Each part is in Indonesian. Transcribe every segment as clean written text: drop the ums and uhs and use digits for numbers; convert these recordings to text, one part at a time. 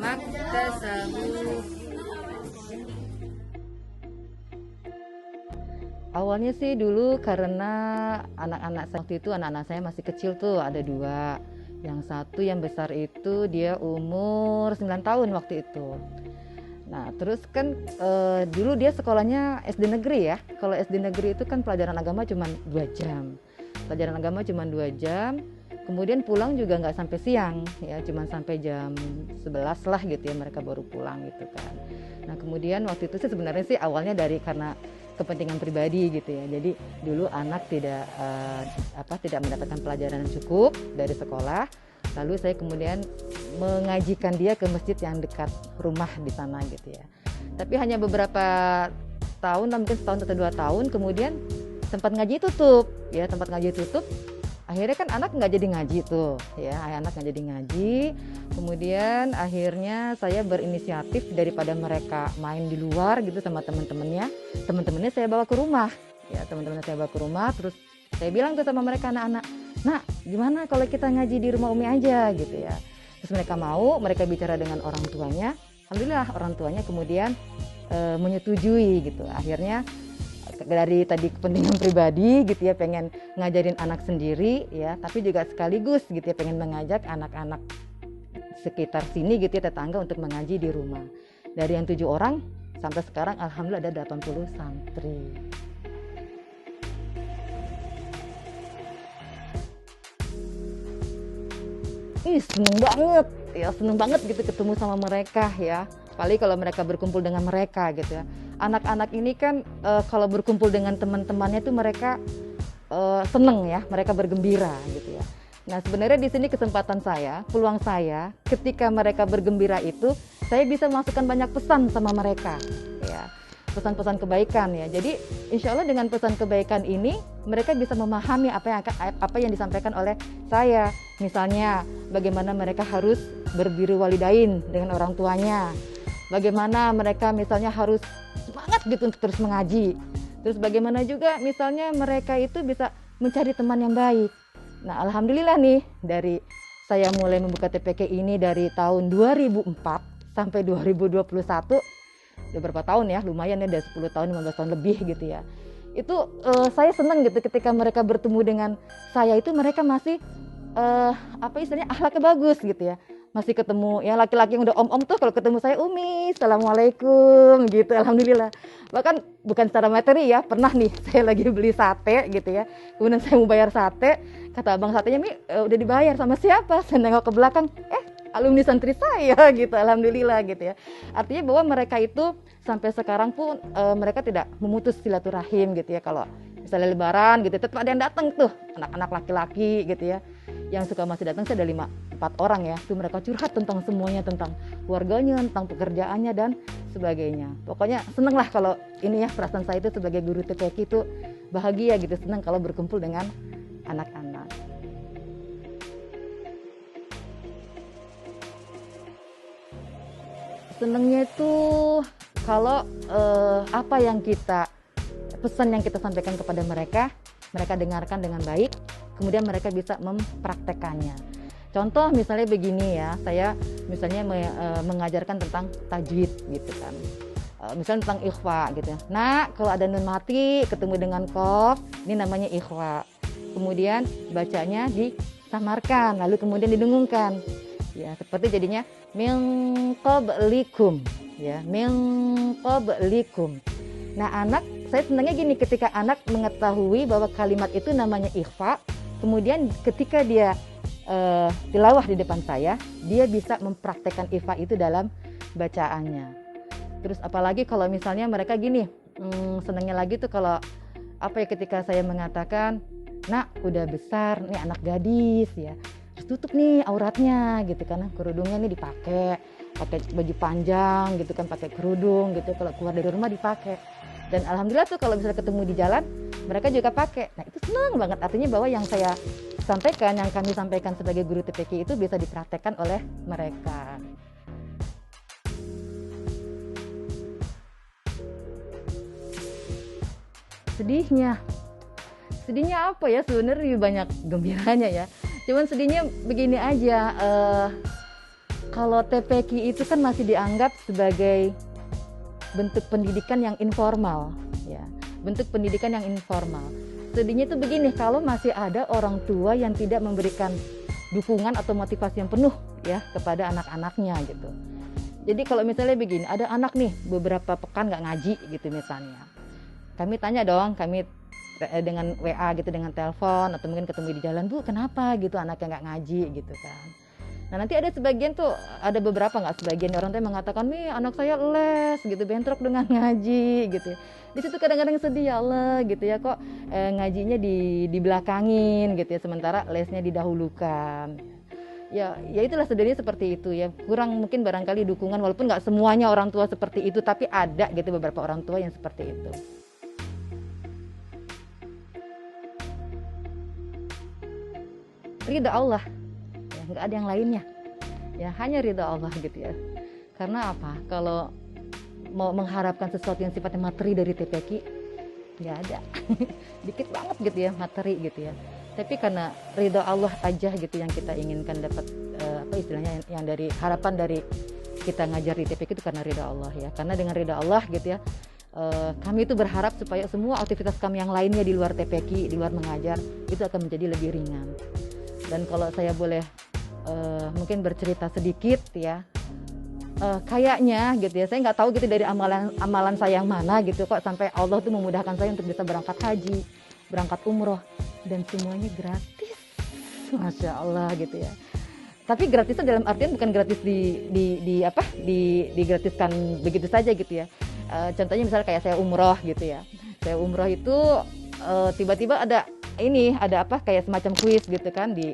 maktasabu. Awalnya sih dulu karena anak-anak saya waktu itu anak-anak saya masih kecil tuh, ada dua. Yang satu yang besar itu dia umur 9 tahun waktu itu. Nah terus kan dulu dia sekolahnya SD negeri ya. Kalau SD negeri itu kan pelajaran agama cuma 2 jam. Pelajaran agama cuma 2 jam. Kemudian pulang juga nggak sampai siang ya, cuma sampai jam 11 lah gitu ya mereka baru pulang gitu kan. Nah kemudian waktu itu sih sebenarnya sih awalnya dari karena kepentingan pribadi gitu ya. Jadi dulu anak tidak mendapatkan pelajaran yang cukup dari sekolah. Lalu saya kemudian mengajikan dia ke masjid yang dekat rumah di sana gitu ya. Tapi hanya beberapa tahun, mungkin setahun atau 2 tahun kemudian tempat ngaji tutup ya, tempat ngaji tutup. Akhirnya kan anak nggak jadi ngaji tuh ya, anak nggak jadi ngaji. Kemudian akhirnya saya berinisiatif daripada mereka main di luar gitu sama teman-temannya saya bawa ke rumah ya, teman-temannya saya bawa ke rumah. Terus saya bilang tuh sama mereka anak-anak, nah gimana kalau kita ngaji di rumah Umi aja gitu ya. Terus mereka mau, mereka bicara dengan orang tuanya. Alhamdulillah orang tuanya kemudian menyetujui gitu. Akhirnya dari tadi kepentingan pribadi gitu ya, pengen ngajarin anak sendiri ya, tapi juga sekaligus gitu ya pengen mengajak anak-anak sekitar sini gitu ya, tetangga untuk mengaji di rumah. Dari yang 7 orang sampai sekarang alhamdulillah ada 80 santri. Seneng banget gitu ketemu sama mereka ya. Apalagi kalau mereka berkumpul dengan mereka gitu ya. Anak-anak ini kan kalau berkumpul dengan teman-temannya tuh mereka seneng ya, mereka bergembira gitu ya. Nah sebenarnya di sini kesempatan saya, peluang saya, ketika mereka bergembira itu, saya bisa masukkan banyak pesan sama mereka ya, pesan-pesan kebaikan ya. Jadi insya Allah dengan pesan kebaikan ini mereka bisa memahami apa yang disampaikan oleh saya. Misalnya bagaimana mereka harus berbiru walidain dengan orang tuanya, bagaimana mereka misalnya harus semangat gitu untuk terus mengaji. Terus bagaimana juga misalnya mereka itu bisa mencari teman yang baik. Nah alhamdulillah nih, dari saya mulai membuka TPK ini dari tahun 2004 sampai 2021, udah berapa tahun ya, lumayan ya, udah 10 tahun 15 tahun lebih gitu ya. Itu saya senang gitu ketika mereka bertemu dengan saya, itu mereka masih istilahnya akhlaknya bagus gitu ya. Masih ketemu ya laki-laki yang udah om-om tuh, kalau ketemu saya Umi, assalamualaikum gitu, alhamdulillah. Bahkan bukan secara materi ya, pernah nih saya lagi beli sate gitu ya, kemudian saya mau bayar sate, kata abang satenya, Mi udah dibayar sama siapa? Saya nengok ke belakang, alumni santri saya gitu, alhamdulillah gitu ya. Artinya bahwa mereka itu sampai sekarang pun mereka tidak memutus silaturahim gitu ya. Kalau misalnya lebaran gitu tetap ada yang datang tuh, anak-anak laki-laki gitu ya, yang suka masih datang. Saya ada 4 orang ya, itu mereka curhat tentang semuanya, tentang keluarganya, tentang pekerjaannya dan sebagainya. Pokoknya seneng lah kalau ini ya, perasaan saya itu sebagai guru TPQ itu bahagia gitu, senang kalau berkumpul dengan anak-anak. Senengnya itu kalau apa yang pesan yang kita sampaikan kepada mereka, mereka dengarkan dengan baik, kemudian mereka bisa mempraktekannya. Contoh misalnya begini ya, saya misalnya mengajarkan tentang tajwid gitu kan, misalnya tentang ikhfa gitu. Nah kalau ada nun mati ketemu dengan qaf, ini namanya ikhfa. Kemudian bacanya disamarkan, lalu kemudian didengungkan. Ya seperti jadinya min qablikum ya, min qablikum. Nah saya senangnya gini, ketika anak mengetahui bahwa kalimat itu namanya ikhfa, kemudian ketika dia tilawah di depan saya, dia bisa mempraktekkan ikhfa itu dalam bacaannya. Terus apalagi kalau misalnya mereka gini, senangnya lagi tuh kalau ketika saya mengatakan, nak udah besar nih, anak gadis ya, terus tutup nih auratnya gitu kan, kerudungnya nih pakai baju panjang gitu kan, pakai kerudung gitu, kalau keluar dari rumah dipakai. Dan alhamdulillah tuh kalau misalnya ketemu di jalan mereka juga pakai. Nah itu senang banget, artinya bahwa yang saya sampaikan, yang kami sampaikan sebagai guru TPQ itu bisa dipraktekkan oleh mereka. Sedihnya apa ya, sebenarnya banyak gembiranya ya. Cuman sedihnya begini aja, kalau TPQ itu kan masih dianggap sebagai bentuk pendidikan yang informal, ya, bentuk pendidikan yang informal. Sedihnya itu begini, kalau masih ada orang tua yang tidak memberikan dukungan atau motivasi yang penuh ya kepada anak-anaknya gitu. Jadi kalau misalnya begini, ada anak nih beberapa pekan nggak ngaji gitu misalnya, kami tanya dong, kami dengan WA gitu, dengan telepon atau mungkin ketemu di jalan, Bu kenapa gitu anaknya nggak ngaji gitu kan. Nah nanti ada sebagian tuh, ada beberapa, nggak sebagian orang tuh yang mengatakan, nih anak saya les gitu, bentrok dengan ngaji gitu. Di situ kadang-kadang sedih, ya Allah gitu ya, kok ngajinya dibelakangin gitu ya, sementara lesnya didahulukan. Ya itulah sedihnya seperti itu ya, kurang mungkin barangkali dukungan, walaupun nggak semuanya orang tua seperti itu, tapi ada gitu beberapa orang tua yang seperti itu. Ridha Allah, ya, nggak ada yang lainnya, ya hanya ridha Allah gitu ya. Karena apa? Kalau mau mengharapkan sesuatu yang sifatnya materi dari TPQ, nggak ada, dikit banget gitu ya materi gitu ya. Tapi karena ridha Allah aja gitu yang kita inginkan dapat, apa istilahnya, yang dari harapan dari kita ngajar di TPQ itu karena ridha Allah ya. Karena dengan ridha Allah gitu ya, kami itu berharap supaya semua aktivitas kami yang lainnya di luar TPQ, di luar mengajar, itu akan menjadi lebih ringan. Dan kalau saya boleh mungkin bercerita sedikit ya, kayaknya gitu ya, saya nggak tahu gitu dari amalan saya yang mana gitu, kok sampai Allah tuh memudahkan saya untuk bisa berangkat haji, berangkat umroh, dan semuanya gratis, Masya Allah gitu ya. Tapi gratisnya dalam artian bukan gratis digratiskan begitu saja gitu ya. Contohnya misalnya kayak saya umroh gitu ya, saya umroh itu tiba-tiba ada kayak semacam kuis gitu kan di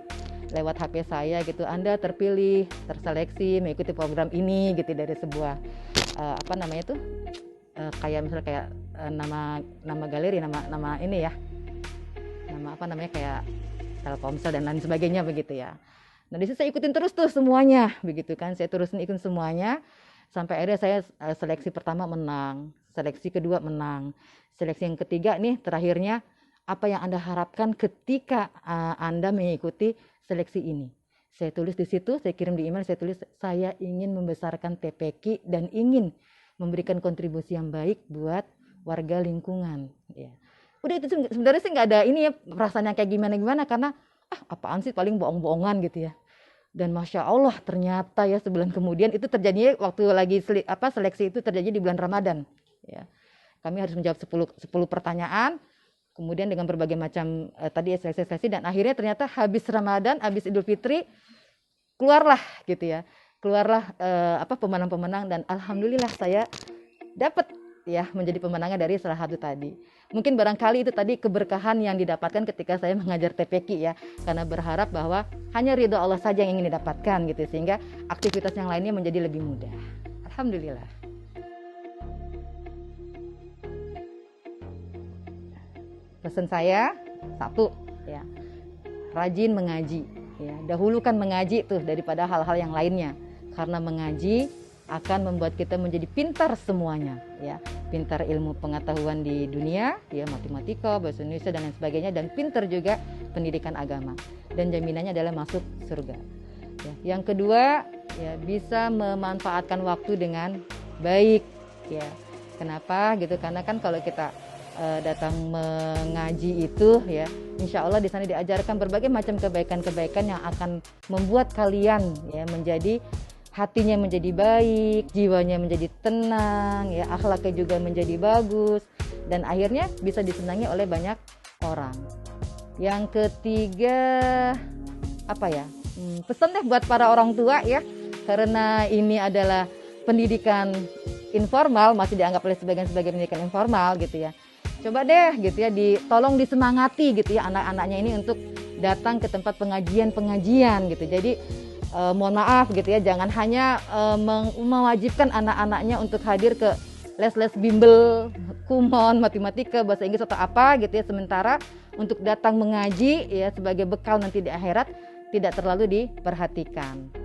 lewat HP saya gitu, Anda terpilih, terseleksi mengikuti program ini gitu dari sebuah kayak misalnya kayak nama galeri, nama ini ya, nama kayak Telkomsel dan lain sebagainya begitu ya. Nah di situ saya ikutin terus tuh semuanya begitu kan, saya terusin ikutin semuanya sampai akhirnya saya seleksi pertama menang, seleksi kedua menang, seleksi yang ketiga nih terakhirnya, apa yang Anda harapkan ketika Anda mengikuti seleksi ini. Saya tulis di situ, saya kirim di email, saya tulis saya ingin membesarkan TPQ dan ingin memberikan kontribusi yang baik buat warga lingkungan. Ya. Udah itu sebenarnya sih nggak ada ini ya perasaan yang kayak gimana karena apaan sih, paling bohong-bohongan gitu ya. Dan Masya Allah ternyata ya sebulan kemudian itu terjadinya waktu lagi seleksi itu terjadi di bulan Ramadan. Ya. Kami harus menjawab 10 pertanyaan. Kemudian dengan berbagai macam tadi seleksi dan akhirnya ternyata habis Ramadan, habis Idul Fitri keluarlah pemenang-pemenang, dan alhamdulillah saya dapat ya menjadi pemenangnya dari salah satu tadi. Mungkin barangkali itu tadi keberkahan yang didapatkan ketika saya mengajar TPQ ya, karena berharap bahwa hanya ridho Allah saja yang ingin didapatkan gitu, sehingga aktivitas yang lainnya menjadi lebih mudah. Alhamdulillah. Pesan saya satu ya, rajin mengaji ya, dahulukan mengaji tuh daripada hal-hal yang lainnya, karena mengaji akan membuat kita menjadi pintar semuanya ya, pintar ilmu pengetahuan di dunia ya, matematika, bahasa Indonesia dan lain sebagainya, dan pintar juga pendidikan agama, dan jaminannya adalah masuk surga ya. Yang kedua ya, bisa memanfaatkan waktu dengan baik ya. Kenapa gitu, karena kan kalau kita datang mengaji itu ya, insya Allah di sana diajarkan berbagai macam kebaikan-kebaikan yang akan membuat kalian ya menjadi, hatinya menjadi baik, jiwanya menjadi tenang ya, akhlaknya juga menjadi bagus, dan akhirnya bisa disenangi oleh banyak orang. Yang ketiga pesan deh buat para orang tua ya, karena ini adalah pendidikan informal, masih dianggap oleh sebagian pendidikan informal gitu ya. Coba deh gitu ya, tolong disemangati gitu ya anak-anaknya ini untuk datang ke tempat pengajian gitu. Jadi mohon maaf gitu ya, jangan hanya mewajibkan anak-anaknya untuk hadir ke les-les bimbel, kumon, matematika, bahasa Inggris atau apa gitu ya, sementara untuk datang mengaji ya sebagai bekal nanti di akhirat tidak terlalu diperhatikan.